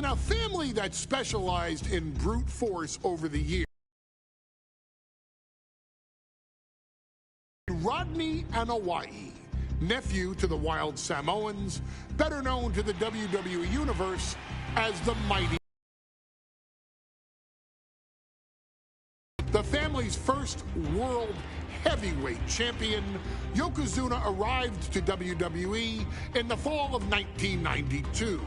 In a family that specialized in brute force over the years, Rodney Anoa'i, nephew to the Wild Samoans, better known to the WWE Universe as the Mighty. The family's first world heavyweight champion, Yokozuna arrived to WWE in the fall of 1992.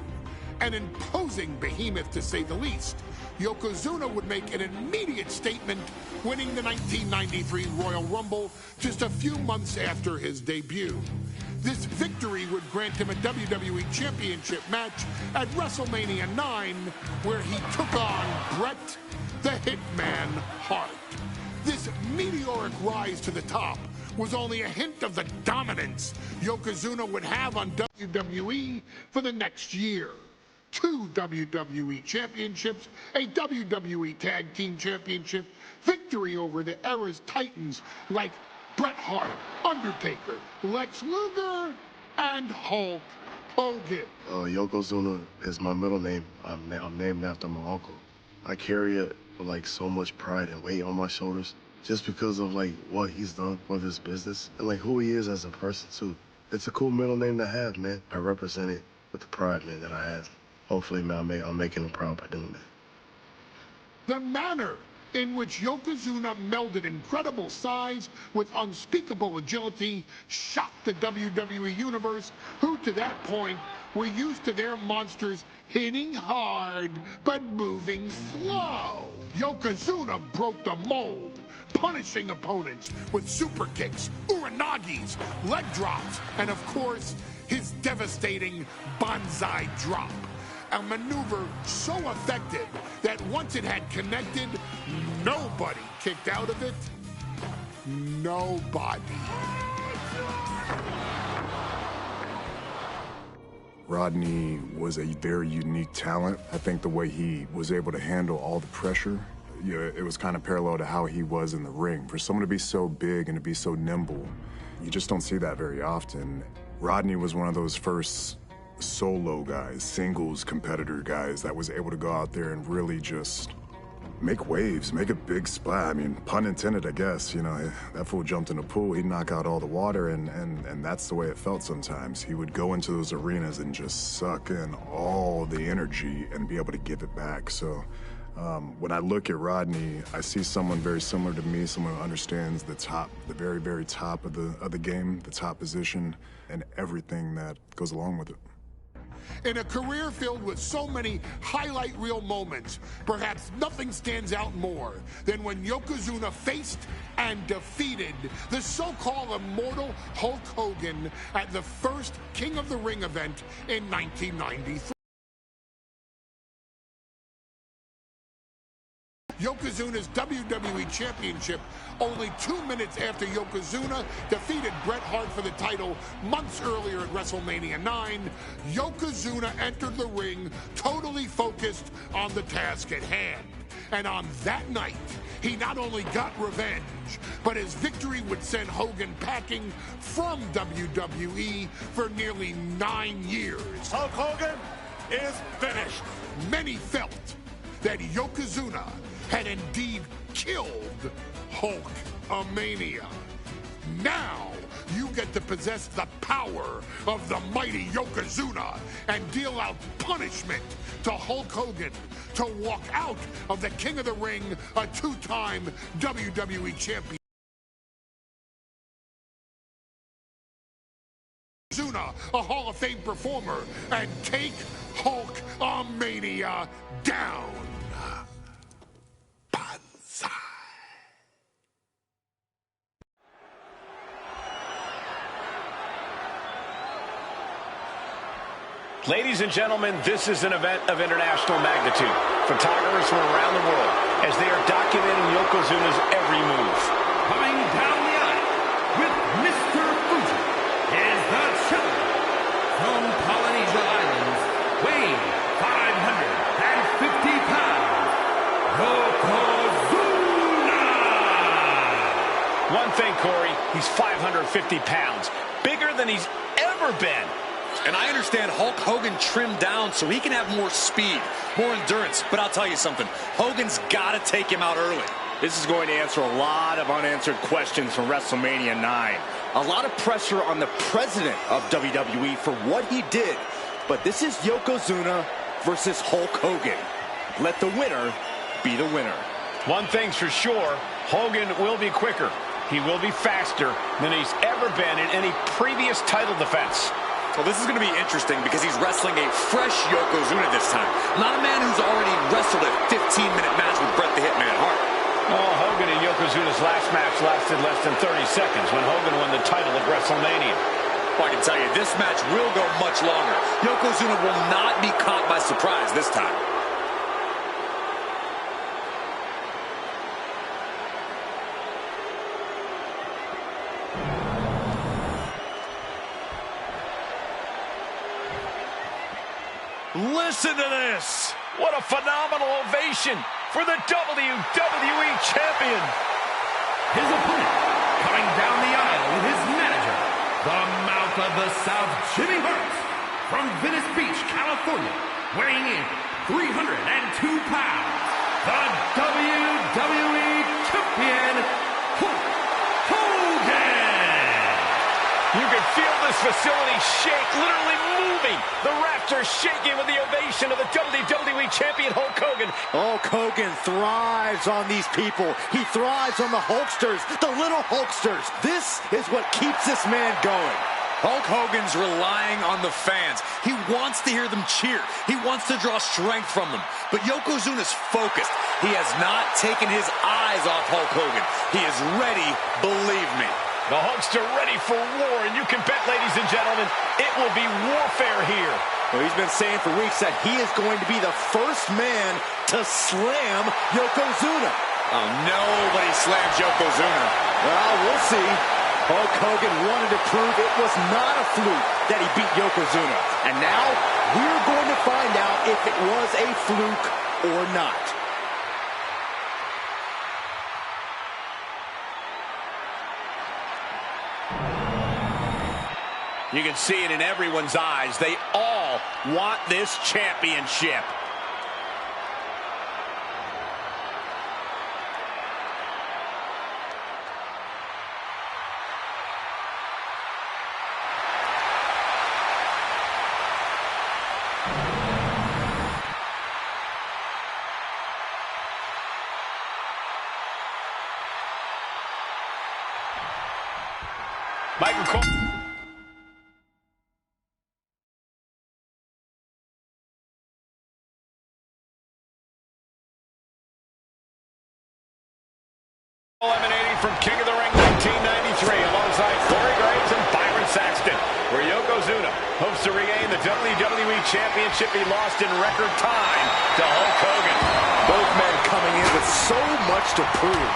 An imposing behemoth, to say the least, Yokozuna would make an immediate statement, winning the 1993 Royal Rumble just a few months after his debut. This victory would grant him a WWE Championship match at WrestleMania 9, where he took on Bret the Hitman Hart. This meteoric rise to the top was only a hint of the dominance Yokozuna would have on WWE for the next year. 2 WWE championships, a WWE Tag Team Championship, victory over the era's titans like Bret Hart, Undertaker, Lex Luger, and Hulk Hogan. Yokozuna is my middle name. I'm named after my uncle. I carry it with like so much pride and weight on my shoulders just because of like what he's done for this business and like who he is as a person too. It's a cool middle name to have, man. I represent it with the pride, man, that I have. Hopefully, man, I'm making him proud by doing that. The manner in which Yokozuna melded incredible size with unspeakable agility shocked the WWE Universe, who to that point were used to their monsters hitting hard but moving slow. Yokozuna broke the mold, punishing opponents with super kicks, uranagis, leg drops, and of course, his devastating Banzai drop. A maneuver so effective that once it had connected, nobody kicked out of it. Nobody. Rodney was a very unique talent. I think the way he was able to handle all the pressure, it was kind of parallel to how he was in the ring. For someone to be so big and to be so nimble, you just don't see that very often. Rodney was one of those first solo guys, singles competitor guys that was able to go out there and really just make waves, make a big splash. I mean, pun intended, I guess. You know, that fool jumped in the pool, he'd knock out all the water, and that's the way it felt sometimes. He would go into those arenas and just suck in all the energy and be able to give it back. So when I look at Rodney, I see someone very similar to me, someone who understands the top, the very, very top of the game, the top position, and everything that goes along with it. In a career filled with so many highlight reel moments, perhaps nothing stands out more than when Yokozuna faced and defeated the so-called immortal Hulk Hogan at the first King of the Ring event in 1993. Yokozuna's WWE Championship only 2 minutes after Yokozuna defeated Bret Hart for the title months earlier at WrestleMania 9, Yokozuna entered the ring totally focused on the task at hand. And on that night, he not only got revenge, but his victory would send Hogan packing from WWE for nearly 9 years. Hulk Hogan is finished. Many felt that Yokozuna had indeed killed Hulkamania. Now you get to possess the power of the mighty Yokozuna and deal out punishment to Hulk Hogan to walk out of the King of the Ring, a 2-time WWE champion. Yokozuna, a Hall of Fame performer, and take Hulkamania down. Banzai. Ladies and gentlemen, this is an event of international magnitude. Photographers from around the world as they are documenting Yokozuna's every move. Coming down the aisle with Mr. Fuji is the challenger from Polynesia Islands, weighing 550 pounds, Yokozuna! One thing, Corey, he's 550 pounds, bigger than he's ever been. And I understand Hulk Hogan trimmed down so he can have more speed, more endurance. But I'll tell you something, Hogan's got to take him out early. This is going to answer a lot of unanswered questions from WrestleMania 9. A lot of pressure on the president of WWE for what he did. But this is Yokozuna versus Hulk Hogan. Let the winner be the winner. One thing's for sure, Hogan will be quicker. He will be faster than he's ever been in any previous title defense. Well, this is going to be interesting because he's wrestling a fresh Yokozuna this time. Not a man who's already wrestled a 15-minute match with Bret the Hitman Hart. Oh, Hogan and Yokozuna's last match lasted less than 30 seconds when Hogan won the title at WrestleMania. Well, I can tell you, this match will go much longer. Yokozuna will not be caught by surprise this time. Listen to this. What a phenomenal ovation for the WWE Champion. His opponent, coming down the aisle with his manager, the Mouth of the South, Jimmy Hart, from Venice Beach, California, weighing in 302 pounds, the WWE Champion, Hulk Hogan. You can feel this facility shake, literally moving. The rafters shaking with the ovation of the WWE Champion Hulk Hogan. Hulk Hogan thrives on these people. He thrives on the Hulksters, the little Hulksters. This is what keeps this man going. Hulk Hogan's relying on the fans. He wants to hear them cheer. He wants to draw strength from them. But Yokozuna's focused. He has not taken his eyes off Hulk Hogan. He is ready, believe me. The Hulkster ready for war, and you can bet, ladies and gentlemen, it will be warfare here. Well, he's been saying for weeks that he is going to be the first man to slam Yokozuna. Oh, nobody slams Yokozuna. Well, we'll see. Hulk Hogan wanted to prove it was not a fluke that he beat Yokozuna. And now, we're going to find out if it was a fluke or not. You can see it in everyone's eyes. They all want this championship. Michael Cole. Eliminating from King of the Ring 1993 alongside Corey Graves and Byron Saxton, where Yokozuna hopes to regain the WWE Championship he lost in record time to Hulk Hogan. Both men coming in with so much to prove.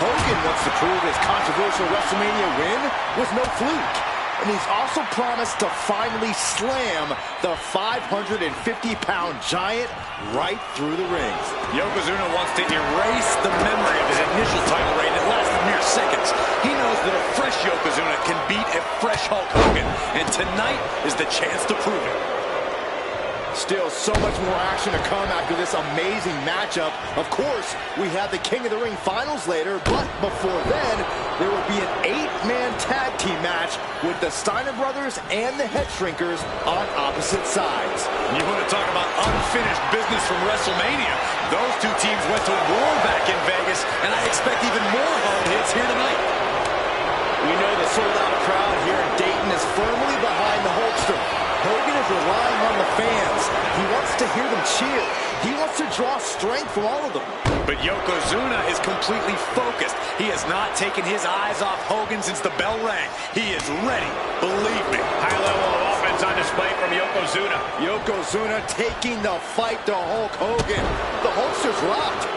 Hogan wants to prove his controversial WrestleMania win was no fluke. And he's also promised to finally slam the 550-pound giant right through the rings. Yokozuna wants to erase the memory of his initial title reign that lasted mere seconds. He knows that a fresh Yokozuna can beat a fresh Hulk Hogan, and tonight is the chance to prove it. Still so much more action to come after this amazing matchup. Of course, we have the King of the Ring finals later, but before then, there will be an 8-man tag team match with the Steiner brothers and the Head Shrinkers on opposite sides. You want to talk about unfinished business from WrestleMania? Those two teams went to war back in Vegas, and I expect even more home hits here tonight. We know the sold-out crowd here in Dayton is firmly behind the Hulkster. Hogan is relying on the fans. He wants to hear them cheer. He wants to draw strength from all of them. But Yokozuna is completely focused. He has not taken his eyes off Hogan since the bell rang. He is ready, believe me. High level of offense on display from Yokozuna. Yokozuna taking the fight to Hulk Hogan. The Hulkster's rocked.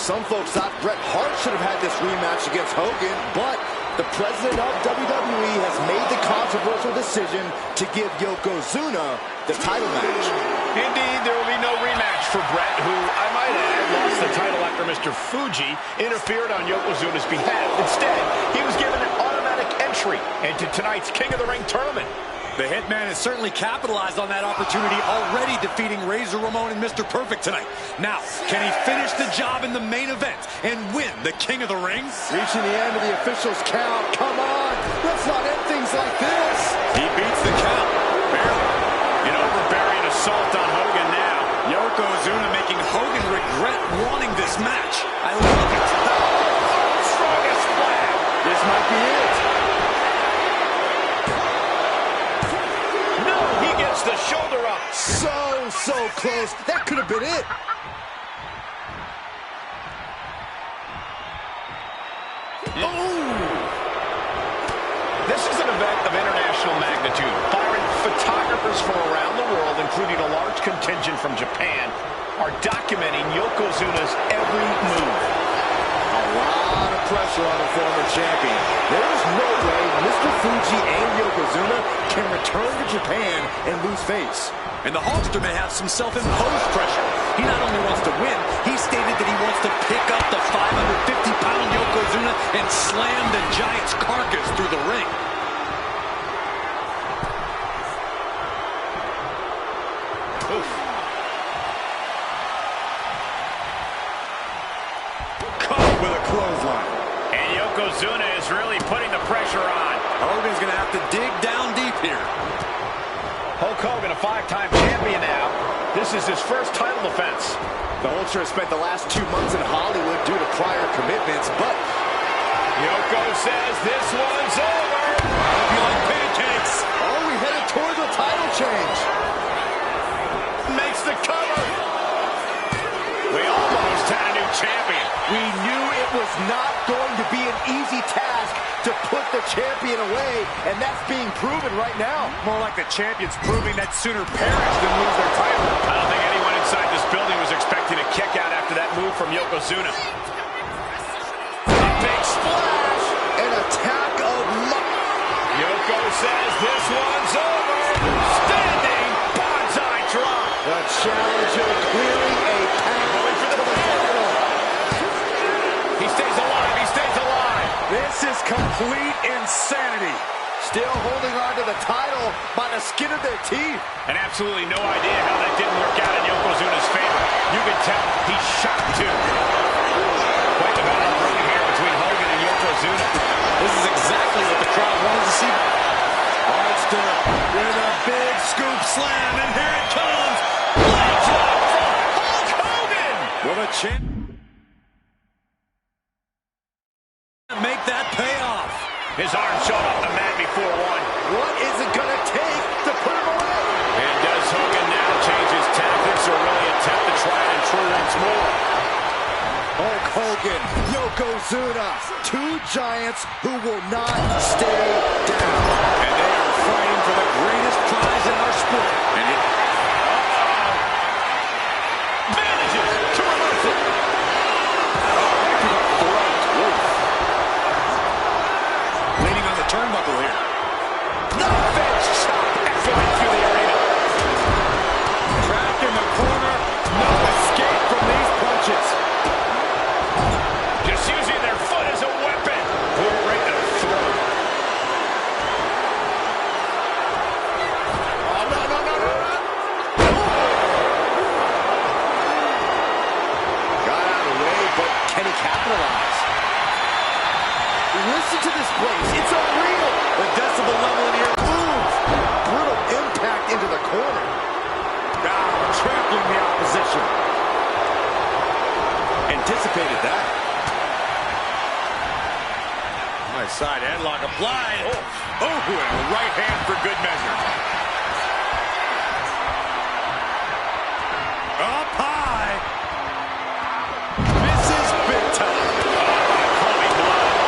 Some folks thought Bret Hart should have had this rematch against Hogan, but the president of WWE has made the controversial decision to give Yokozuna the title match. Indeed, there will be no rematch for Bret, who, I might add, lost the title after Mr. Fuji interfered on Yokozuna's behalf. Instead, he was given an automatic entry into tonight's King of the Ring tournament. The Hitman has certainly capitalized on that opportunity, already defeating Razor Ramon and Mr. Perfect tonight. Now, can he finish the job in the main event and win the King of the Ring? Reaching the end of the official's count. Come on, let's not end things like this. He beats the count. Barely. An overbearing assault on Hogan now. Yokozuna making Hogan regret wanting this match. I love it. Strongest flag. This might be it. No, he gets the shoulder up. So close. That could have been it. This is an event of international magnitude. Byron, photographers from around the world, including a large contingent from Japan, are documenting Yokozuna's every move. A lot of pressure on the former champion. There's no way Mr. Fuji and Yokozuna can return to Japan and lose face. And the Hulkster may have some self-imposed pressure. He not only wants to win, he stated that he wants to pick up the 550-pound Yokozuna and slam the Giant's carcass through the ring. Oof. Caught with a clothesline. And Yokozuna is really putting the pressure on. Hogan's going to have to dig down deep here. Hulk Hogan, a 5-time champion now. This is his first title defense. The Hulkster has spent the last 2 months in Hollywood due to prior commitments, but Yoko says this one's over. Hope you like pancakes. are we headed towards a title change? Makes the cover. We almost had a new champion. We knew it was not going to be an easy task to put the champion away, and that's being proven right now. More like the champions proving that sooner perish than lose their title. I don't think anyone inside this building was expecting a kick out after that move from Yokozuna. A big splash. An attack of Yoko says this one's over. Standing bonsai drop. the challenger clearing a path to the title. He stays alive. He stays alive. This is complete insanity. Still holding on to the title by the skin of their teeth. And absolutely no idea how that didn't work out in Yokozuna's favor. You can tell he's shocked too. Quite the battle brewing here between Hogan and Yokozuna. This is exactly what the crowd wanted to see. Hulkster with a big scoop slam, and here it comes. Leg drop from Hulk Hogan. Will the champ make that pay off? His arm showed off the mat before one. What is it going to take to put him away? And does Hogan now change his tactics or really attempt to try and true once more? Hulk Hogan, Yokozuna, two giants who will not stay down. And they are fighting for the greatest prize in our sport. And it manages to reverse it. right to the throat. Whoa. Leaning on the turnbuckle here. No fence chop echoing through the arena. Trapped in the corner. No escape from these punches. Just using their foot as a weapon. Boot right to the throat. Oh, no. Got out of the way, but can he capitalize? Listen to this place. It's unreal. The decibel level in here. Move. Brutal impact into the corner. Trampling the opposition. Anticipated that. Nice side headlock applied. Oh, and a right hand for good measure. Up high. Misses big time. Coming blood.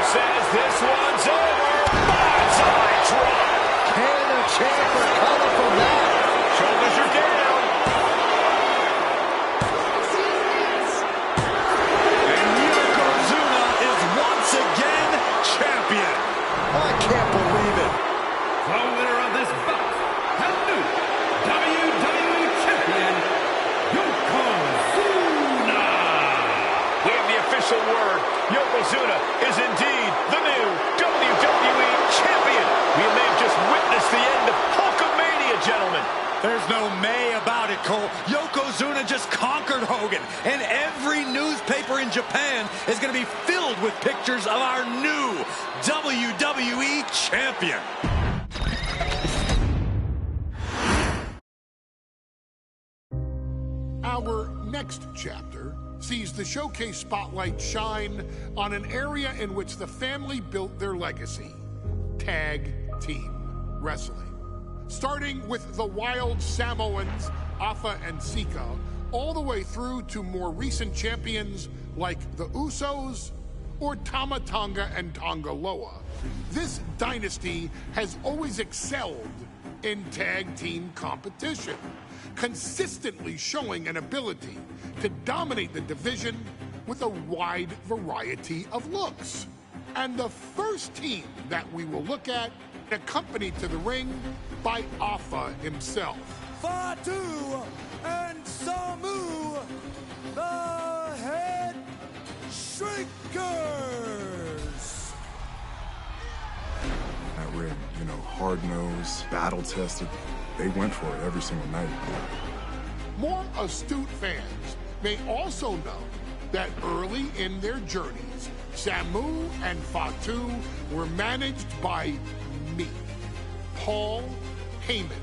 Says this one's over. Bonsai drop. Can the champ recover from that? Shoulders are down. And Cole. Yokozuna just conquered Hogan, and every newspaper in Japan is going to be filled with pictures of our new WWE champion. Our next chapter sees the showcase spotlight shine on an area in which the family built their legacy: tag team wrestling. Starting with the Wild Samoans, Afa and Sika, all the way through to more recent champions like the Usos or Tama Tonga and Tonga Loa. This dynasty has always excelled in tag team competition, consistently showing an ability to dominate the division with a wide variety of looks. And the first team that we will look at, accompanied to the ring by Afa himself. Fatu and Samu, the Head Shrinkers. That ring, you know, hard-nosed, battle-tested. They went for it every single night. More astute fans may also know that early in their journeys, Samu and Fatu were managed by me, Paul Heyman,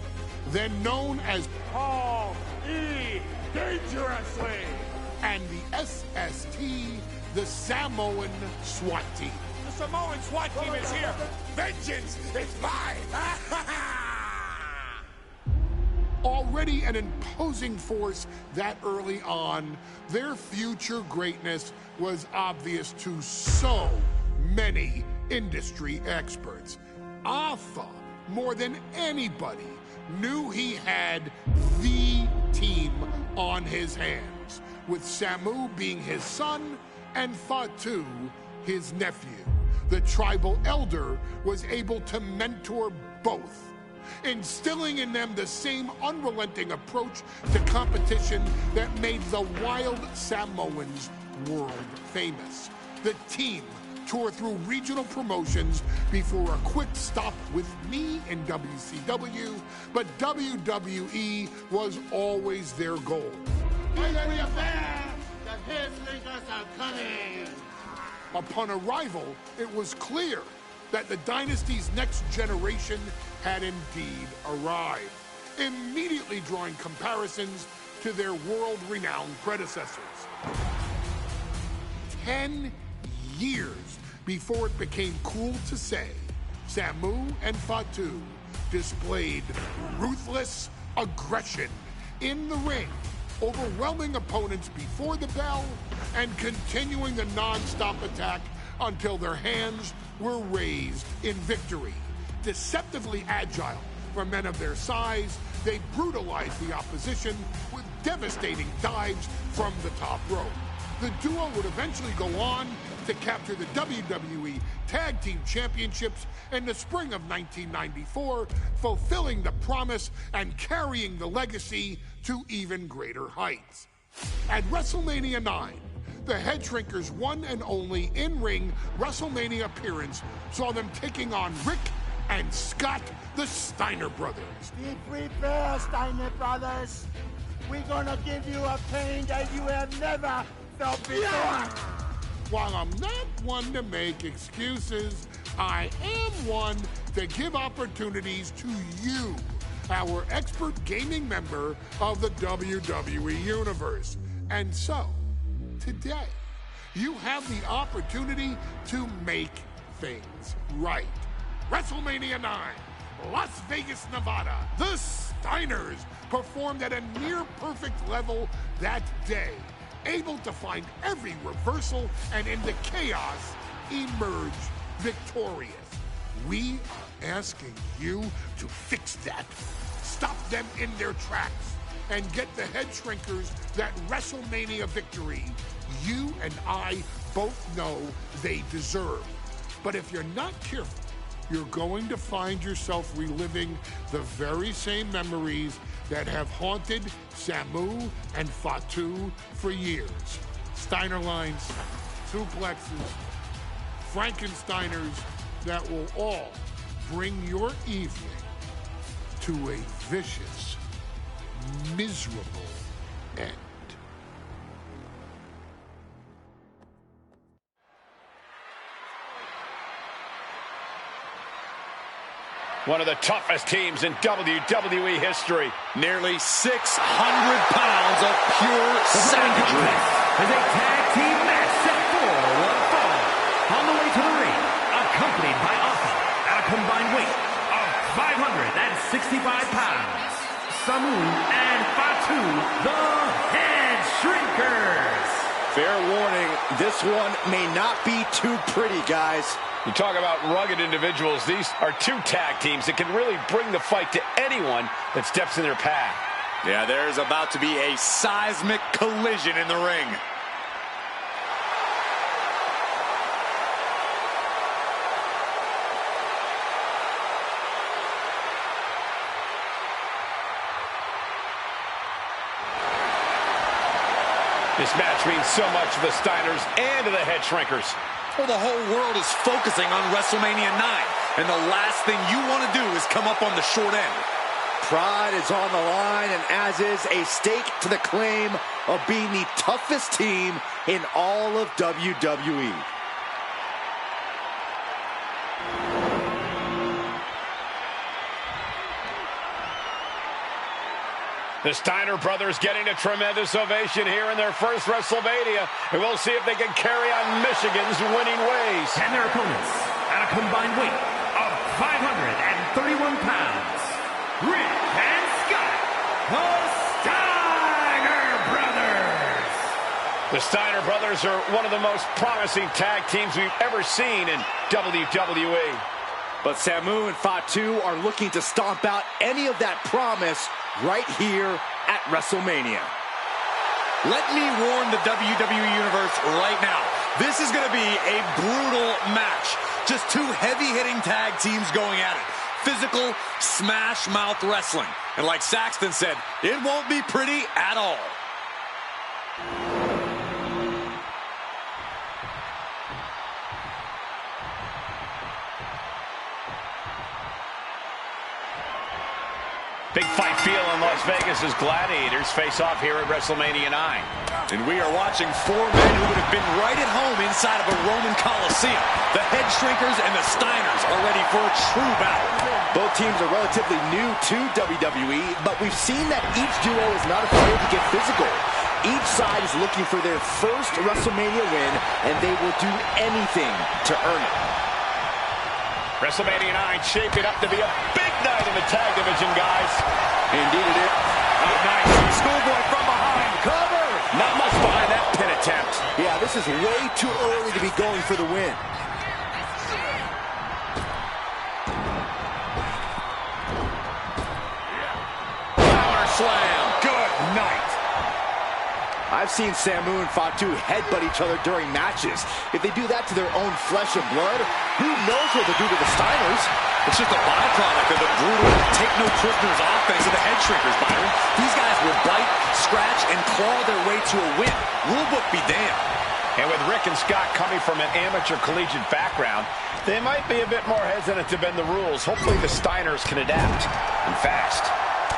then known as Paul E. Dangerously. and the SST, the Samoan SWAT team. The Samoan SWAT team is here. Vengeance is mine. Already an imposing force that early on, their future greatness was obvious to so many industry experts. Afa, more than anybody, knew he had the team on his hands, with Samu being his son and Fatu his nephew. The tribal elder was able to mentor both, instilling in them the same unrelenting approach to competition that made the Wild Samoans world famous. The team toured through regional promotions before a quick stop with me in WCW, but WWE was always their goal. Upon arrival, it was clear that the dynasty's next generation had indeed arrived, immediately drawing comparisons to their world-renowned predecessors. 10 years before it became cool to say, Samu and Fatu displayed ruthless aggression in the ring, overwhelming opponents before the bell and continuing the non-stop attack until their hands were raised in victory. Deceptively agile for men of their size, they brutalized the opposition with devastating dives from the top rope. The duo would eventually go on to capture the WWE Tag Team Championships in the spring of 1994, fulfilling the promise and carrying the legacy to even greater heights. At WrestleMania 9, the Head Shrinkers' one and only in-ring WrestleMania appearance saw them taking on Rick and Scott, the Steiner brothers. Be prepared, Steiner brothers. We're gonna give you a pain that you have never felt before. While I'm not one to make excuses, I am one to give opportunities to you, our expert gaming member of the WWE Universe. And so, today, you have the opportunity to make things right. WrestleMania 9, Las Vegas, Nevada. The Steiners performed at a near-perfect level that day, able to find every reversal and in the chaos emerge victorious. We are asking you to fix that. Stop them in their tracks and get the Head Shrinkers that WrestleMania victory you and I both know they deserve. But if you're not careful, you're going to find yourself reliving the very same memories that have haunted Samu and Fatu for years. Steiner lines, suplexes, Frankensteiners that will all bring your evening to a vicious miserable end. One of the toughest teams in WWE history. Nearly 600 pounds of pure savagery. As a tag team match set for one fall. On the way to the ring, accompanied by Asa at a combined weight of 565 pounds. Samu and Fatu, the Head Shrinkers. Fair warning, this one may not be too pretty, guys. You talk about rugged individuals. These are two tag teams that can really bring the fight to anyone that steps in their path. Yeah, there's about to be a seismic collision in the ring. This match means so much to the Steiners and to the Head Shrinkers. Well, the whole world is focusing on WrestleMania 9, and the last thing you want to do is come up on the short end. Pride is on the line, and as is a stake to the claim of being the toughest team in all of WWE. The Steiner brothers getting a tremendous ovation here in their first WrestleMania. And we'll see if they can carry on Michigan's winning ways. And their opponents, at a combined weight of 531 pounds, Rick and Scott, the Steiner Brothers. The Steiner brothers are one of the most promising tag teams we've ever seen in WWE. But Samu and Fatu are looking to stomp out any of that promise right here at WrestleMania. Let me warn the WWE Universe right now. This is going to be a brutal match. Just two heavy-hitting tag teams going at it. Physical, smash-mouth wrestling. And like Saxton said, it won't be pretty at all. Big fight feel in Las Vegas as Gladiators face off here at WrestleMania 9. And we are watching four men who would have been right at home inside of a Roman Coliseum. The Head Shrinkers and the Steiners are ready for a true battle. Both teams are relatively new to WWE, but we've seen that each duo is not afraid to get physical. Each side is looking for their first WrestleMania win, and they will do anything to earn it. WrestleMania 9 shaping up to be a big night in the tag division, guys. Indeed it is. Oh, nice. Schoolboy from behind. Cover! Not much behind that pin attempt. Yeah, this is way too early to be going for the win. Power slam. Good night. I've seen Samu and Fatu headbutt each other during matches. If they do that to their own flesh and blood, who knows what they'll do to the Steiners? It's just a byproduct of the brutal take-no-prisoners offense of the Head Shrinkers, Byron. These guys will bite, scratch, and claw their way to a win. Rulebook be damned. And with Rick and Scott coming from an amateur collegiate background, they might be a bit more hesitant to bend the rules. Hopefully the Steiners can adapt, and fast.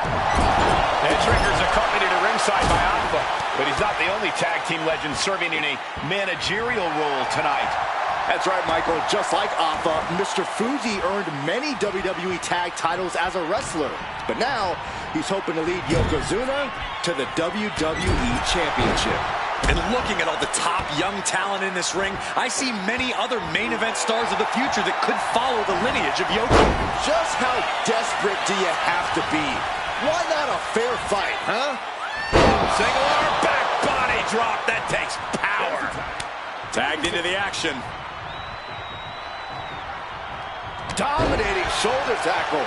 Head Shrinkers accompanied at ringside by Alpha, but he's not the only tag team legend serving in a managerial role tonight. That's right, Michael. Just like Alpha, Mr. Fuji earned many WWE tag titles as a wrestler. But now, he's hoping to lead Yokozuna to the WWE Championship. And looking at all the top young talent in this ring, I see many other main event stars of the future that could follow the lineage of Yoko. Just how desperate do you have to be? Why not a fair fight, huh? Single arm back body drop. That takes power. Tagged into the action. Dominating shoulder tackle.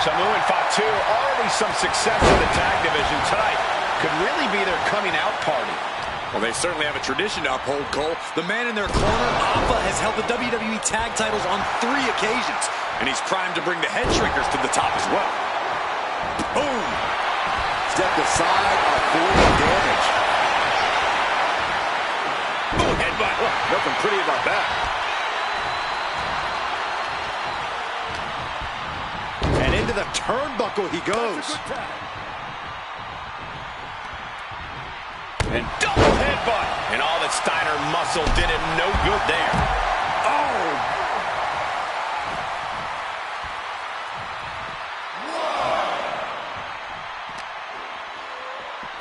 Samu and Fatu, already some success in the tag division tonight. Could really be their coming out party. Well, they certainly have a tradition to uphold, Cole. The man in their corner, Alpha, has held the WWE tag titles on 3 occasions. And he's primed to bring the Head Shrinkers to the top as well. Boom! Stepped aside, avoiding damage. Boom, headbutt. Oh, nothing pretty about that. And into the turnbuckle he goes. And double headbutt. And all that Steiner muscle did him no good there. Oh!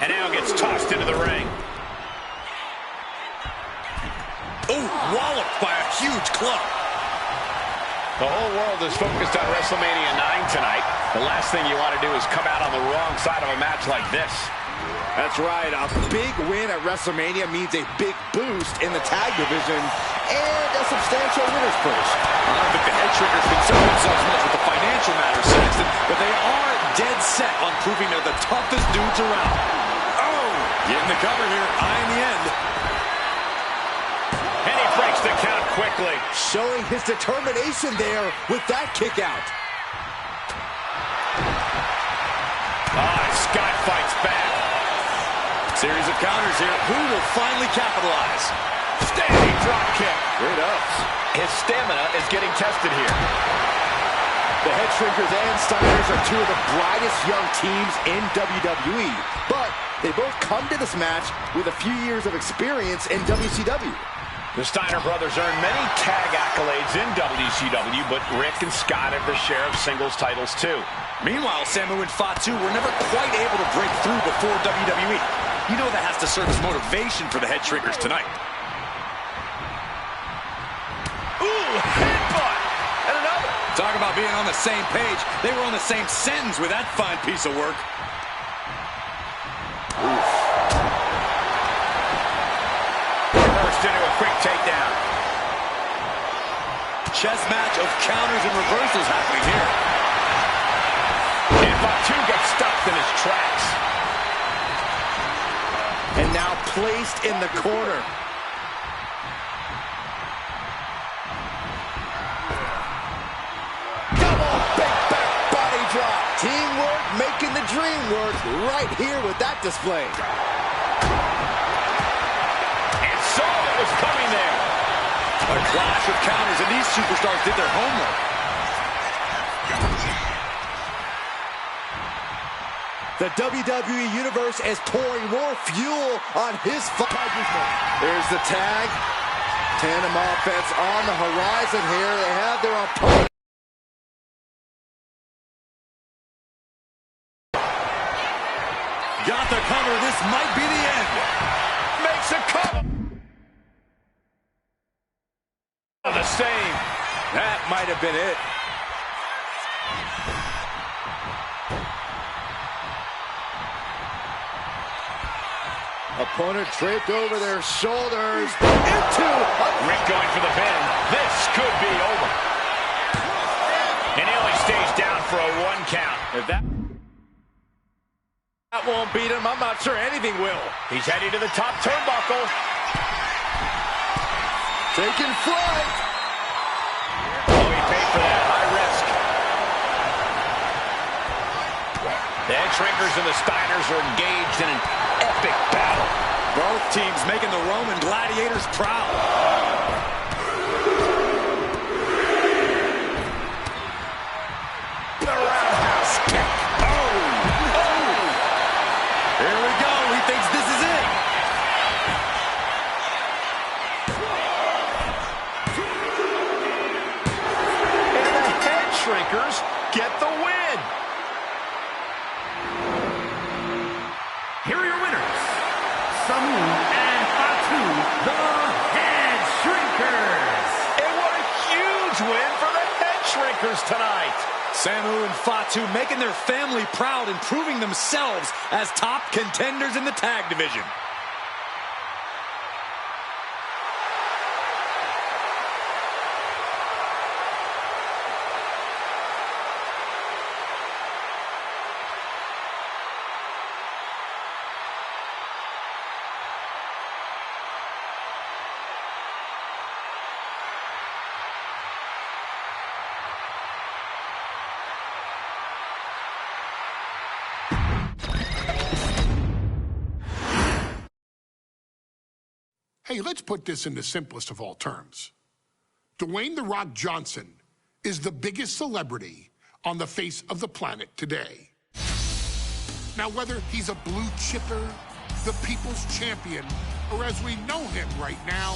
And now gets tossed into the ring. Oh, walloped by a huge club. The whole world is focused on WrestleMania 9 tonight. The last thing you want to do is come out on the wrong side of a match like this. That's right. A big win at WrestleMania means a big boost in the tag division and a substantial winner's purse. I don't think the Head Shrinkers concern themselves much with the financial matters, Saxton, but they are dead set on proving they're the toughest dudes around. Oh! Getting the cover here, eyeing the end. And he breaks the count quickly. Showing his determination there with that kick out. Scott fights back. Series of counters here. Who will finally capitalize? Standing drop kick. Great ups. His stamina is getting tested here. The Head Shrinkers and Steiners are two of the brightest young teams in WWE, but they both come to this match with a few years of experience in WCW. The Steiner brothers earned many tag accolades in WCW, but Rick and Scott have their share of singles titles too. Meanwhile, Samu and Fatu were never quite able to break through before WWE. You know that has to serve as motivation for the Head Shrinkers tonight. Ooh, headbutt! And another! Talk about being on the same page. They were on the same sentence with that fine piece of work. Oof. Reversed into a quick takedown. Chess match of counters and reversals happening here. And Fatu gets stopped in his tracks. And now placed in the corner. Double big back body drop. Teamwork making the dream work right here with that display. And saw what was coming there. A clash of counters, and these superstars did their homework. The WWE Universe is pouring more fuel on his fire. There's the tag. Tandem offense on the horizon here. They have their opponent. Got the cover. This might be the end. Makes a cover. The same. That might have been it. Opponent draped over their shoulders. Rick going for the pin. This could be over. And he only stays down for a 1 count. If that won't beat him, I'm not sure anything will. He's heading to the top turnbuckle. Taking flight. Oh, he paid for that. High risk. The Head Shrinkers and the Steiners are engaged in an epic battle. Both teams making the Roman gladiators proud. The roundhouse kick. Oh! Here we go. He thinks this is it. And the Head Shrinkers get the win. Here are your winners, Samu and Fatu, the Head Shrinkers. And what a huge win for the Head Shrinkers tonight. Samu and Fatu making their family proud and proving themselves as top contenders in the tag division. Hey, let's put this in the simplest of all terms. Dwayne "The Rock" Johnson is the biggest celebrity on the face of the planet today. Now, whether he's a blue chipper, the people's champion, or as we know him right now,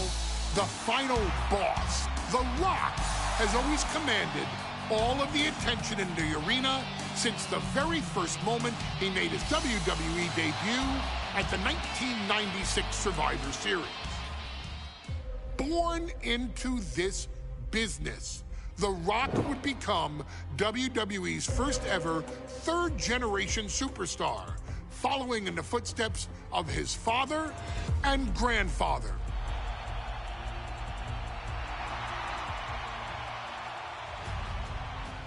the final boss, The Rock has always commanded all of the attention in the arena since the very first moment he made his WWE debut at the 1996 Survivor Series. Born into this business, The Rock would become WWE's first ever third-generation superstar, following in the footsteps of his father and grandfather.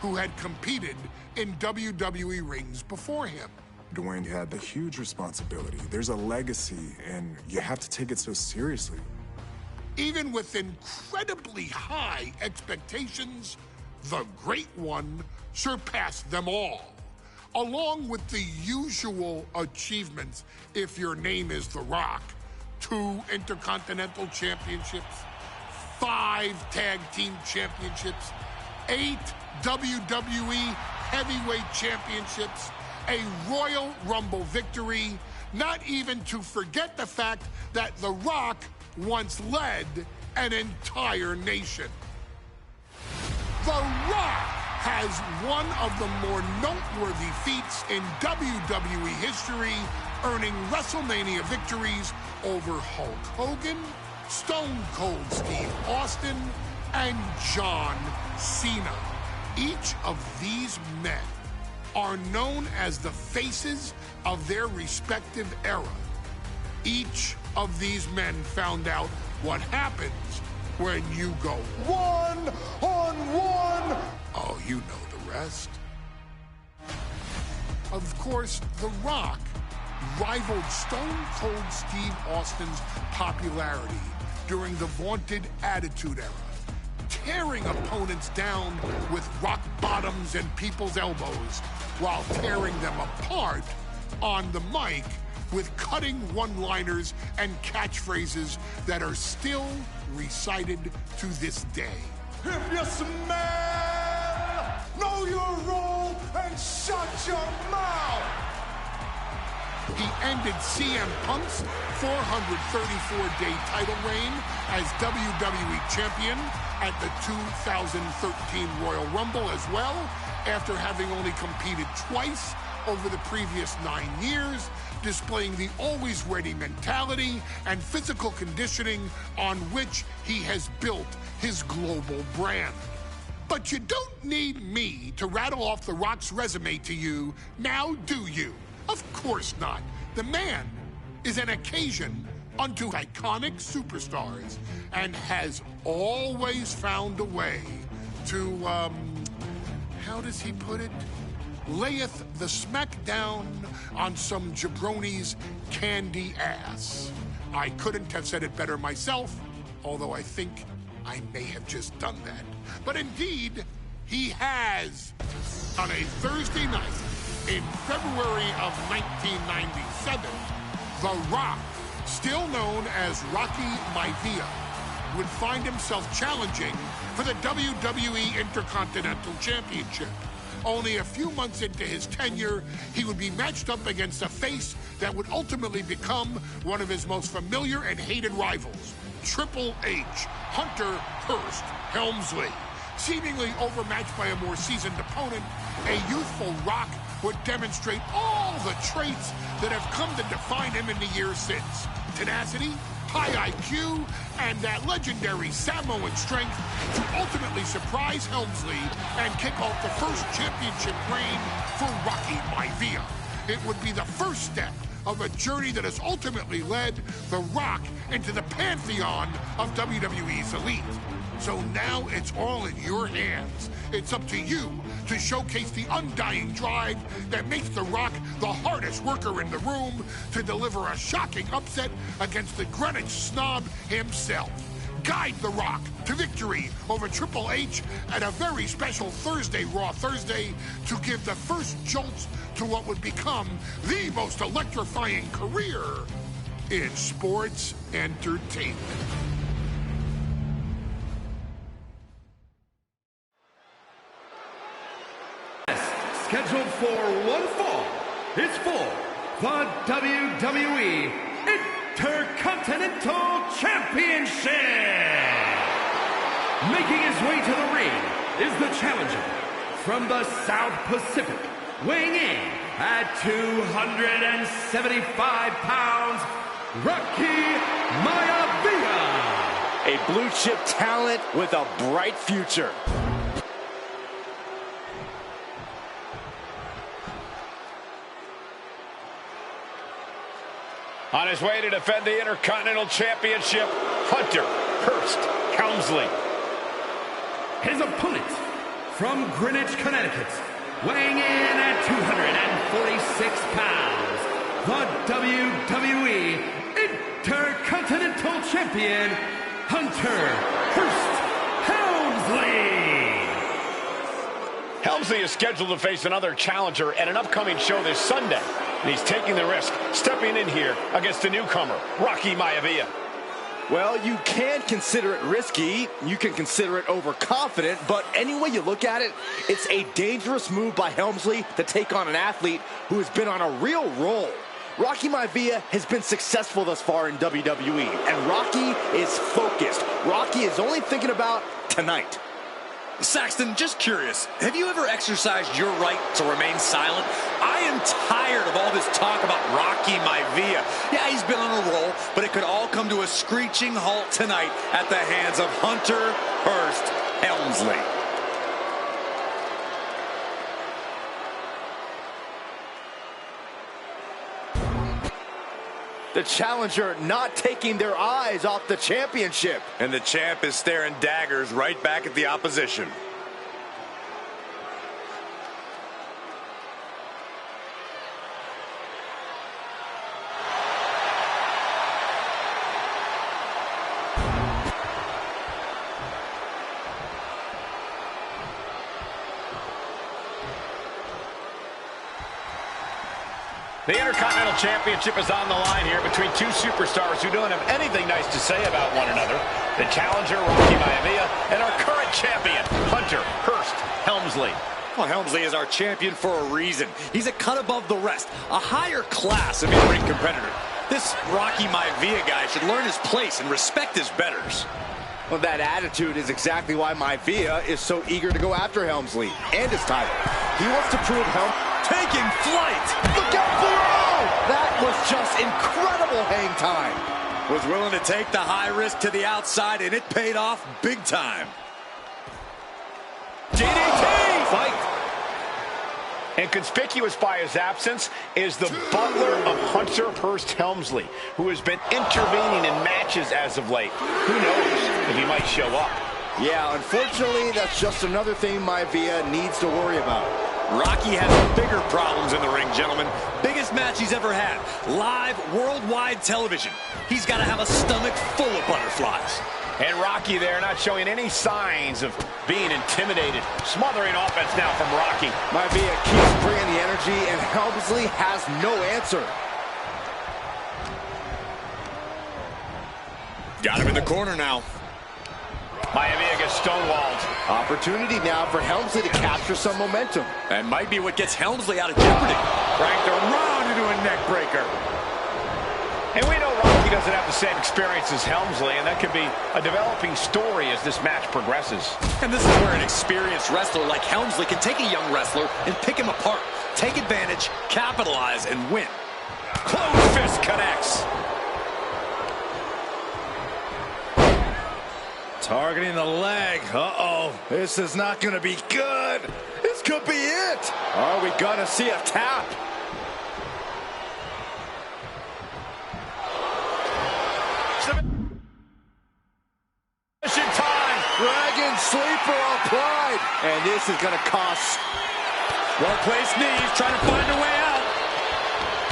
Who had competed in WWE rings before him. Dwayne had the huge responsibility. There's a legacy, and you have to take it so seriously. Even with incredibly high expectations, the Great One surpassed them all. Along with the usual achievements, if your name is The Rock: 2 Intercontinental Championships, 5 Tag Team Championships, 8 WWE Heavyweight Championships, a Royal Rumble victory, not even to forget the fact that The Rock once led an entire nation. The Rock has one of the more noteworthy feats in WWE history, earning WrestleMania victories over Hulk Hogan, Stone Cold Steve Austin, and John Cena. Each of these men are known as the faces of their respective era. Each of these men found out what happens when you go one-on-one. Oh, you know the rest. Of course, The Rock rivaled Stone Cold Steve Austin's popularity during the vaunted Attitude Era, tearing opponents down with rock bottoms and people's elbows while tearing them apart on the mic with cutting one-liners and catchphrases that are still recited to this day. If you smell, know your role and shut your mouth. He ended CM Punk's 434-day title reign as WWE Champion at the 2013 Royal Rumble as well, after having only competed twice over the previous 9 years, displaying the always-ready mentality and physical conditioning on which he has built his global brand. But you don't need me to rattle off The Rock's resume to you, now do you? Of course not. The man is an occasion unto iconic superstars and has always found a way to, how does he put it? Layeth the smackdown on some jabroni's candy ass. I couldn't have said it better myself, although I think I may have just done that. But indeed, he has. On a Thursday night in February of 1997, The Rock, still known as Rocky Maivia, would find himself challenging for the WWE Intercontinental Championship. Only a few months into his tenure, he would be matched up against a face that would ultimately become one of his most familiar and hated rivals, Triple H, Hunter Hearst Helmsley. Seemingly overmatched by a more seasoned opponent, a youthful Rock would demonstrate all the traits that have come to define him in the years since. Tenacity, high IQ, and that legendary Samoan strength to ultimately surprise Helmsley and kick off the first championship reign for Rocky Maivia. It would be the first step of a journey that has ultimately led The Rock into the pantheon of WWE's elite. So now it's all in your hands. It's up to you to showcase the undying drive that makes The Rock the hardest worker in the room to deliver a shocking upset against the Greenwich snob himself. Guide The Rock to victory over Triple H at a very special Thursday, Raw Thursday, to give the first jolts to what would become the most electrifying career in sports entertainment. scheduled for one fall is for the WWE Intercontinental Championship. Making his way to the ring is the challenger from the South Pacific, weighing in at 275 pounds, Rocky Maivia. A blue chip talent with a bright future. On his way to defend the Intercontinental Championship, Hunter Hearst Helmsley. His opponent from Greenwich, Connecticut, weighing in at 246 pounds, the WWE Intercontinental Champion, Hunter Hearst Helmsley. Helmsley is scheduled to face another challenger at an upcoming show this Sunday. And he's taking the risk, stepping in here against a newcomer, Rocky Maivia. Well, you can consider it risky, you can consider it overconfident, but any way you look at it, it's a dangerous move by Helmsley to take on an athlete who has been on a real roll. Rocky Maivia has been successful thus far in WWE, and Rocky is focused. Rocky is only thinking about tonight. Saxton, just curious, have you ever exercised your right to remain silent? I am tired of all this talk about Rocky Maivia. Yeah, he's been on a roll, but it could all come to a screeching halt tonight at the hands of Hunter Hearst Helmsley. The challenger not taking their eyes off the championship. And the champ is staring daggers right back at the opposition. The Intercontinental Championship is on the line here between two superstars who don't have anything nice to say about one another. The challenger, Rocky Maivia, and our current champion, Hunter Hearst Helmsley. Well, Helmsley is our champion for a reason. He's a cut above the rest, a higher class of in-ring competitor. This Rocky Maivia guy should learn his place and respect his betters. Well, that attitude is exactly why Maivia is so eager to go after Helmsley and his title. He wants to prove taking flight. Look out below! That was just incredible hang time. Was willing to take the high risk to the outside, and it paid off big time. DDT! Fight. And conspicuous by his absence is the butler of Hunter Hearst Helmsley, who has been intervening in matches as of late. Who knows if he might show up. Yeah, unfortunately, that's just another thing Maivia needs to worry about. Rocky has bigger problems in the ring, gentlemen. Biggest match he's ever had. Live, worldwide television. He's got to have a stomach full of butterflies. And Rocky there not showing any signs of being intimidated. Smothering offense now from Rocky. Maivia keeps bringing the energy, and Helmsley has no answer. Got him in the corner now. Maivia gets stonewalled. Opportunity now for Helmsley to capture some momentum. That might be what gets Helmsley out of jeopardy. Cranked around into a neck breaker. And we know Rocky doesn't have the same experience as Helmsley, and that could be a developing story as this match progresses. And this is where an experienced wrestler like Helmsley can take a young wrestler and pick him apart, take advantage, capitalize, and win. Closed fist connects. Targeting the leg. Uh-oh. This is not going to be good. This could be it. Are we going to see a tap? Submission time. Dragon sleeper applied. And this is going to cost. Well-placed knees, trying to find a way out.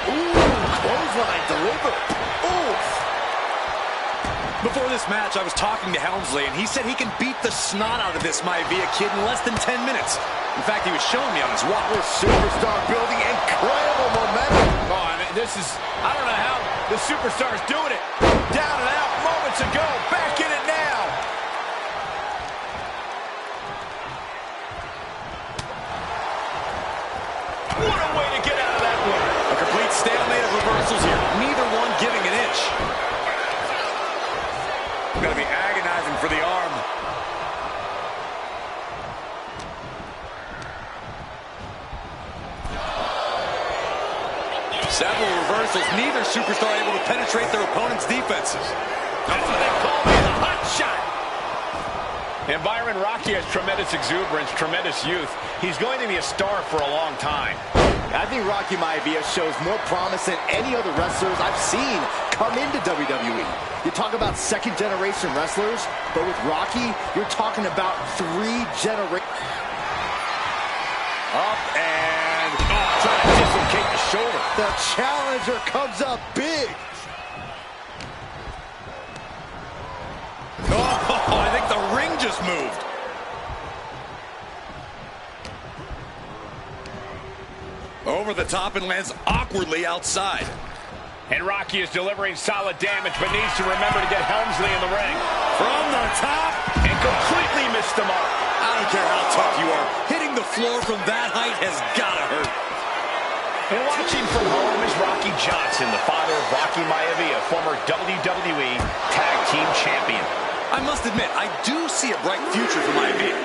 Ooh, clothesline delivered. Oof. Before this match, I was talking to Helmsley, and he said he can beat the snot out of this Maivia kid in less than 10 minutes. In fact, he was showing me on his watch. This superstar building incredible momentum. Oh, and this is, I don't know how the superstar's doing it. Down and out moments ago, back in it now. superstar able to penetrate their opponent's defenses. That's what they call it, a hot shot. And Byron, Rocky has tremendous exuberance, tremendous youth. He's going to be a star for a long time. I think Rocky Maivia shows more promise than any other wrestlers I've seen come into WWE. You talk about second-generation wrestlers, but with Rocky, you're talking about 3 generations. Up and trying to dislocate the shoulder. The challenger comes up big. Oh, I think the ring just moved. Over the top and lands awkwardly outside. And Rocky is delivering solid damage, but needs to remember to get Helmsley in the ring. From the top. And completely missed the mark. I don't care how tough you are. Hitting the floor from that height has got to hurt. And watching from home is Rocky Johnson, the father of Rocky Maivia, former WWE Tag Team Champion. I must admit, I do see a bright future for Maivia.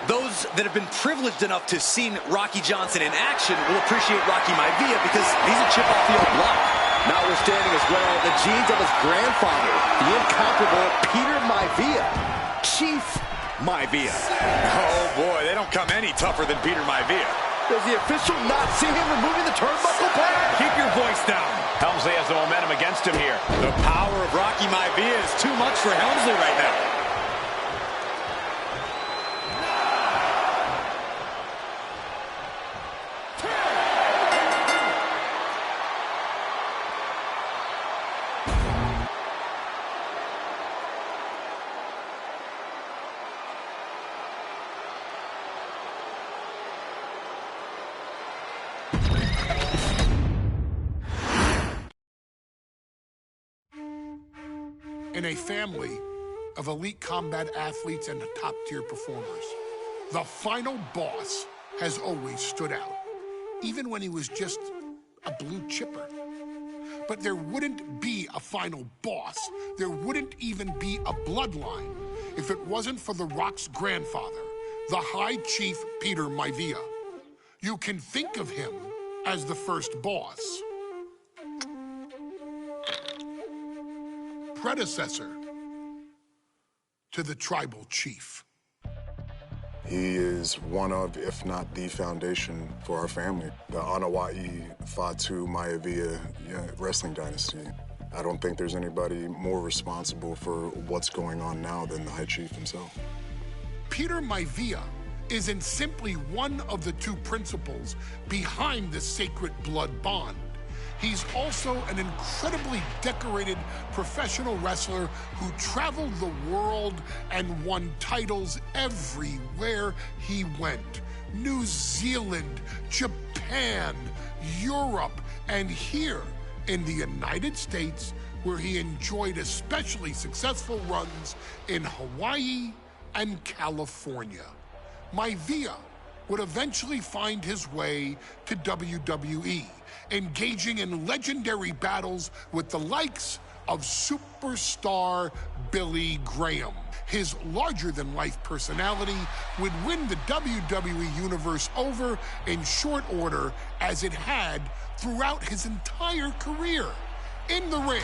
Those that have been privileged enough to see Rocky Johnson in action will appreciate Rocky Maivia because he's a chip off the old block. Notwithstanding as well the genes of his grandfather, the incomparable Peter Maivia, Chief Maivia. Oh boy, they don't come any tougher than Peter Maivia. Does the official not see him removing the turnbuckle pad? Keep your voice down. Helmsley has the momentum against him here. The power of Rocky Maivia is too much for Helmsley right now. In a family of elite combat athletes and top-tier performers, the final boss has always stood out, even when he was just a blue chipper. But there wouldn't be a final boss, there wouldn't even be a bloodline if it wasn't for The Rock's grandfather, the High Chief Peter Maivia. You can think of him as the first boss. Predecessor to the tribal chief. He is one of, if not the foundation for our family, the Anoa'i Fatu Maivia wrestling dynasty. I don't think there's anybody more responsible for what's going on now than the High Chief himself. Peter Maivia isn't simply one of the 2 principals behind the sacred blood bond. He's also an incredibly decorated professional wrestler who traveled the world and won titles everywhere he went. New Zealand, Japan, Europe, and here in the United States, where he enjoyed especially successful runs in Hawaii and California. Maivia would eventually find his way to WWE, engaging in legendary battles with the likes of superstar Billy Graham. His larger-than-life personality would win the WWE Universe over in short order, as it had throughout his entire career. In the ring,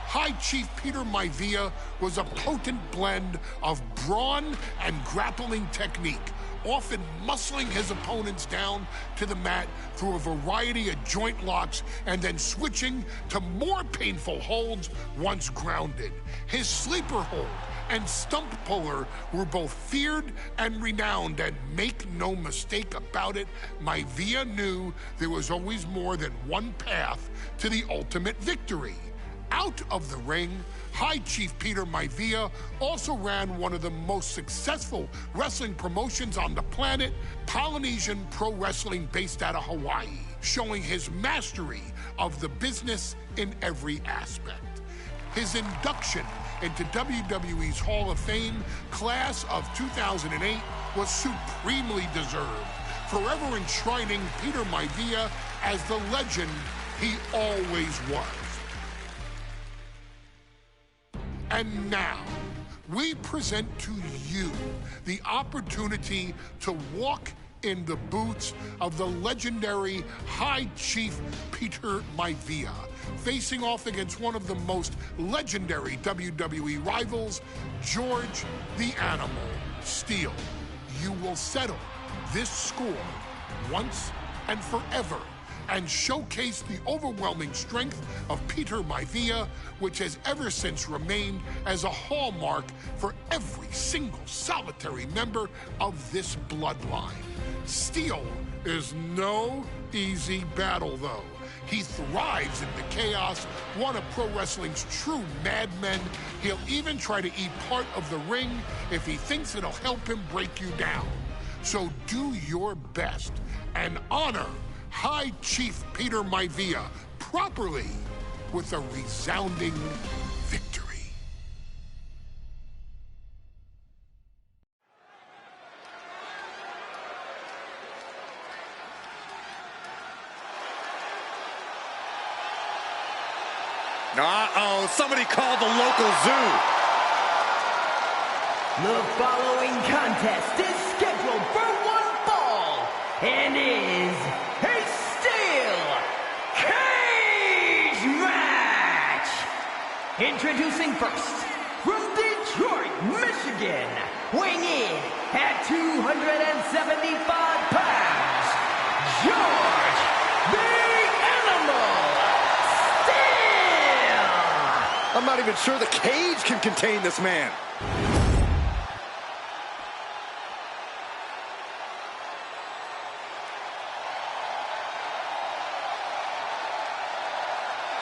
High Chief Peter Maivia was a potent blend of brawn and grappling technique, often muscling his opponents down to the mat through a variety of joint locks and then switching to more painful holds once grounded. His sleeper hold and stump puller were both feared and renowned, and make no mistake about it, Maivia knew there was always more than one path to the ultimate victory. Out of the ring, High Chief Peter Maivia also ran one of the most successful wrestling promotions on the planet, Polynesian Pro Wrestling, based out of Hawaii, showing his mastery of the business in every aspect. His induction into WWE's Hall of Fame class of 2008 was supremely deserved, forever enshrining Peter Maivia as the legend he always was. And now, we present to you the opportunity to walk in the boots of the legendary High Chief Peter Maivia, facing off against one of the most legendary WWE rivals, George the Animal Steele. You will settle this score once and forever and showcase the overwhelming strength of Peter Maivia, which has ever since remained as a hallmark for every single solitary member of this bloodline. Steele is no easy battle, though. He thrives in the chaos, one of pro wrestling's true madmen. He'll even try to eat part of the ring if he thinks it'll help him break you down. So do your best and honor High Chief Peter Maivia properly with a resounding victory. Uh-oh, somebody called the local zoo. The following contest is scheduled for one fall and is a steel cage match. Introducing first, from Detroit, Michigan, weighing in at 275 pounds, George the Animal Steele. I'm not even sure the cage can contain this man.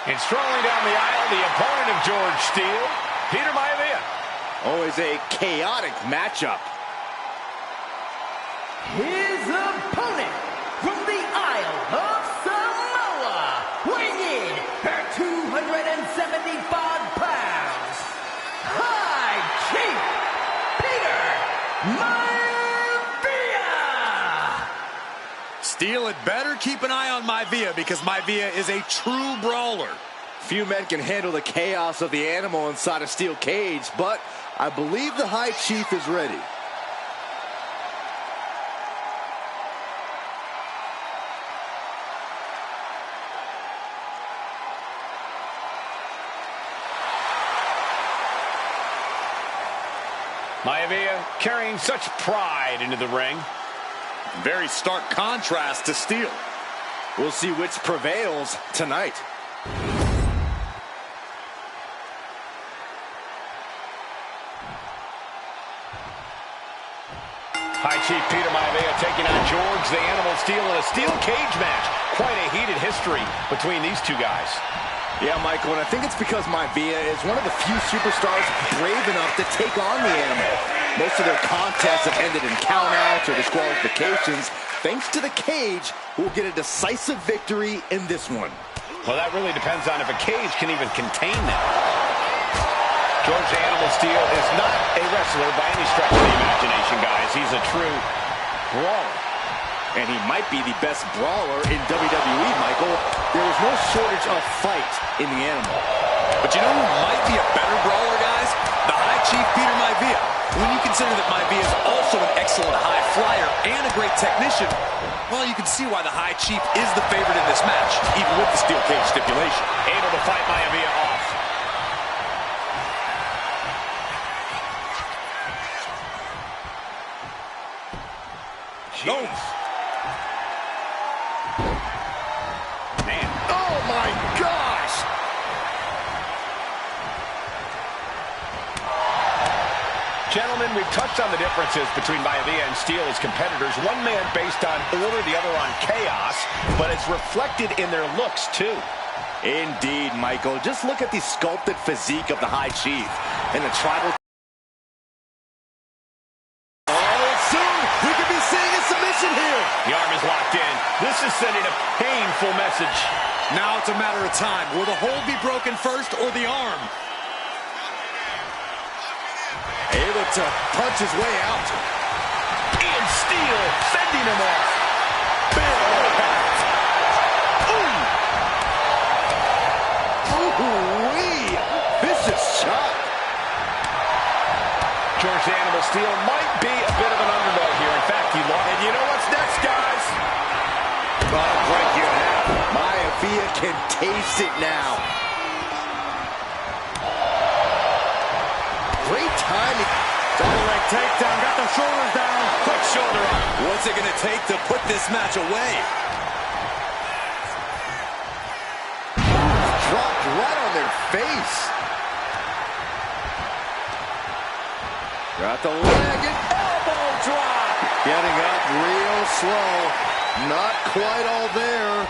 And strolling down the aisle, the opponent of George Steele, Peter Maivia. Always a chaotic matchup. His opponent from the Isle of Samoa, weighing in at 275 pounds, High Chief Peter Maivia. Steele had better keep an eye on Maivia because Maivia is a true brawler. Few men can handle the chaos of the animal inside a steel cage, but I believe the High Chief is ready. Maivia carrying such pride into the ring. Very stark contrast to Steele. We'll see which prevails tonight. High Chief Peter Maivia taking on George the Animal Steele in a steel cage match. Quite a heated history between these two guys. Yeah, Michael, and I think it's because Maivia is one of the few superstars brave enough to take on the animal. Most of their contests have ended in countouts or disqualifications. Thanks to the cage, we'll get a decisive victory in this one. Well, that really depends on if a cage can even contain them. George the Animal Steele is not a wrestler by any stretch of the imagination, guys. He's a true brawler. And he might be the best brawler in WWE, Michael. There is no shortage of fight in the animal. But you know who might be a better brawler, guys? The High Chief Peter Maivia. When you consider that Maivia is also an excellent high flyer and a great technician, well, you can see why the High Chief is the favorite in this match, even with the steel cage stipulation. Able to fight Maivia off. No. Man. Oh, my gosh! Gentlemen, we've touched on the differences between Maivia and Steele as competitors. One man based on order, the other on chaos, but it's reflected in their looks, too. Indeed, Michael. Just look at the sculpted physique of the High Chief and the tribal. Here. The arm is locked in. This is sending a painful message. Now it's a matter of time. Will the hold be broken first or the arm? Able to punch his way out. And Steele sending him off. Big impact. Ooh-wee. Vicious shot. George the Animal Steele might be a bit of an underdog here. In fact, he And you know what's next, guys? That'll break you in half. Maivia can taste it now. Great timing. Double leg takedown, got the shoulders down. Quick shoulder up. What's it gonna take to put this match away? Dropped right on their face. Got the leg and elbow drop. Getting up real slow. Not quite all there.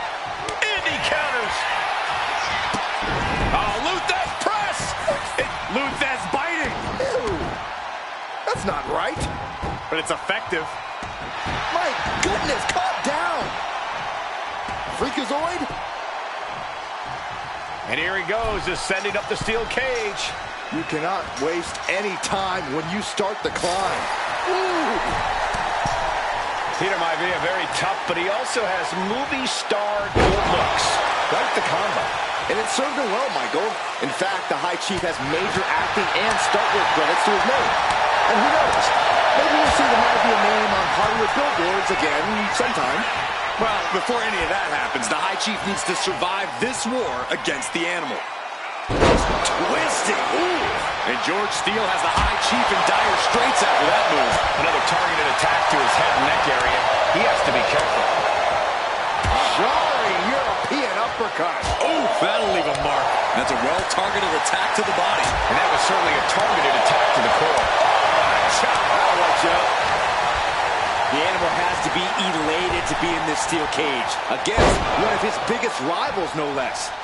And he counters. Oh, Lou Thesz press. Lou Thesz biting. Ew. That's not right. But it's effective. My goodness, calm down. Freakazoid. And here he goes, ascending up the steel cage. You cannot waste any time when you start the climb. Ooh. Peter Maivia, very tough, but he also has movie star good looks. Quite the combo. And it served him well, Michael. In fact, the High Chief has major acting and stunt work credits to his name. And who knows? Maybe we'll see the Maivia name on Hollywood billboards again sometime. Well, before any of that happens, the High Chief needs to survive this war against the animal. Twisting. Ooh. And George Steele has the High Chief in dire straits after that move. Another targeted attack to his head and neck area. He has to be careful. Jarring European uppercut. Oh, that'll leave a mark. That's a well-targeted attack to the body. And that was certainly a targeted attack to the core. That'll watch out. The animal has to be elated to be in this steel cage. Against one of his biggest rivals, no less.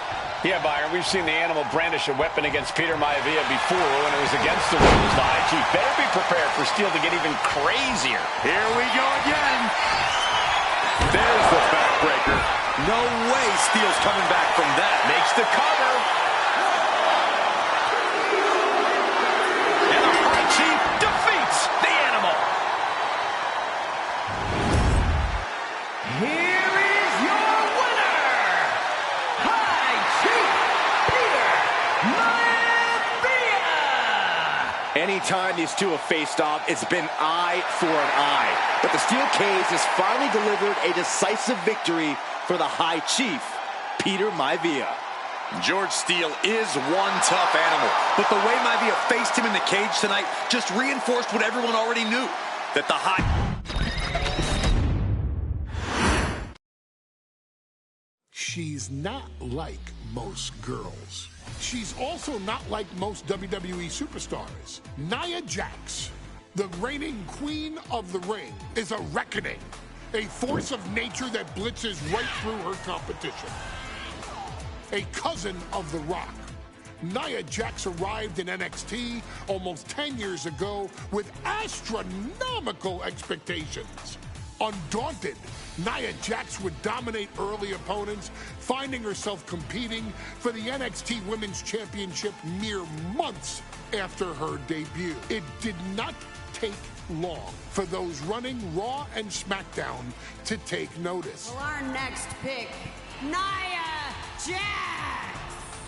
Yeah, Byron, we've seen the animal brandish a weapon against Peter Maivia before when it was against the rules. The High Chief better be prepared for Steele to get even crazier. Here we go again. There's the backbreaker. No way Steele's coming back from that. Makes the cover. And the High Chief defeats the animal. Here is your winner, High Chief Peter Maivia. Anytime these two have faced off, it's been eye for an eye. But the steel cage has finally delivered a decisive victory for the High Chief, Peter Maivia. George Steele is one tough animal, but the way Maivia faced him in the cage tonight just reinforced what everyone already knew, that the High... She's not like most girls. She's also not like most WWE superstars. Nia Jax, the reigning queen of the ring, is a reckoning, a force of nature that blitzes right through her competition. A cousin of The Rock, Nia Jax arrived in NXT almost 10 years ago with astronomical expectations. Undaunted, Nia Jax would dominate early opponents, finding herself competing for the NXT Women's Championship mere months after her debut. It did not take long for those running Raw and SmackDown to take notice. Well, our next pick, Nia Jax.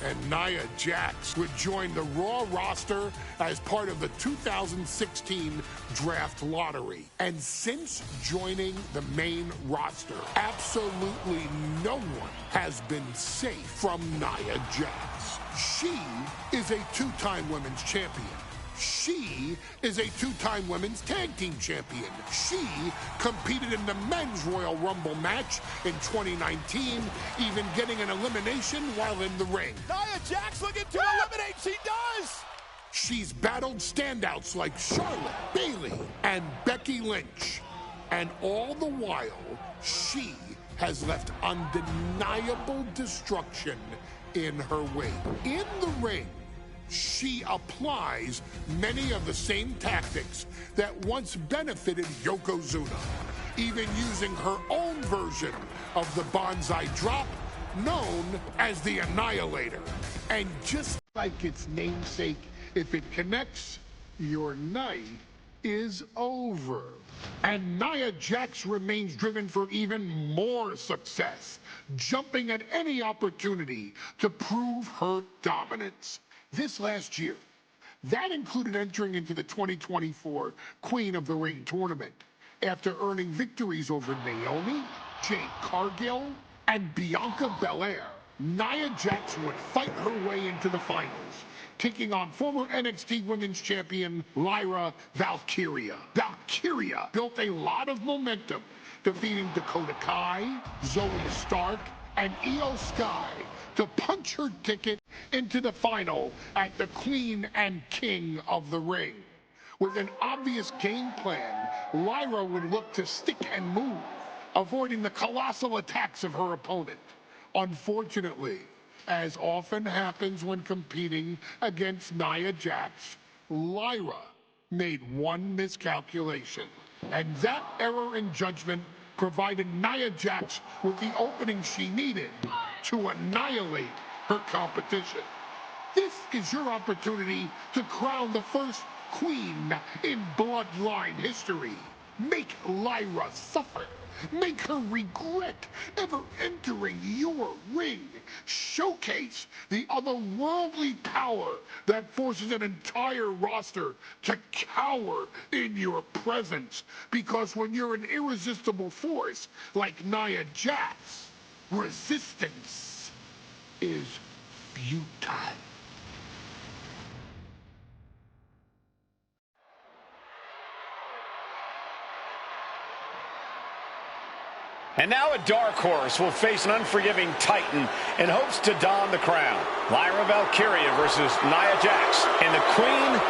And Nia Jax would join the Raw roster as part of the 2016 Draft Lottery. And since joining the main roster, absolutely no one has been safe from Nia Jax. She is a two-time women's champion. She is a two-time women's tag team champion. She competed in the men's Royal Rumble match in 2019, even getting an elimination while in the ring. Nia Jax looking to eliminate. She does. She's battled standouts like Charlotte, Bayley, and Becky Lynch. And all the while, she has left undeniable destruction in her wake. In the ring, she applies many of the same tactics that once benefited Yokozuna, even using her own version of the Banzai Drop, known as the Annihilator. And just like its namesake, if it connects, your night is over. And Nia Jax remains driven for even more success, jumping at any opportunity to prove her dominance. This last year, that included entering into the 2024 Queen of the Ring tournament. after earning victories over Naomi, Jade Cargill, and Bianca Belair. Nia Jax would fight her way into the finals, taking on former NXT Women's Champion Lyra Valkyria. Valkyria built a lot of momentum, defeating Dakota Kai, Zoe Stark, and Io Sky to punch her ticket into the final at the Queen and King of the Ring. With an obvious game plan, Lyra would look to stick and move, avoiding the colossal attacks of her opponent. Unfortunately, as often happens when competing against Nia Jax, Lyra made one miscalculation, and that error in judgment provided Nia Jax with the opening she needed to annihilate her competition. This is your opportunity to crown the first queen in Bloodline history. Make Lyra suffer. Make her regret ever entering your ring. Showcase the otherworldly power that forces an entire roster to cower in your presence. Because when you're an irresistible force like Nia Jax, resistance is futile. And now a dark horse will face an unforgiving titan in hopes to don the crown. Lyra Valkyria versus Nia Jax in the Queen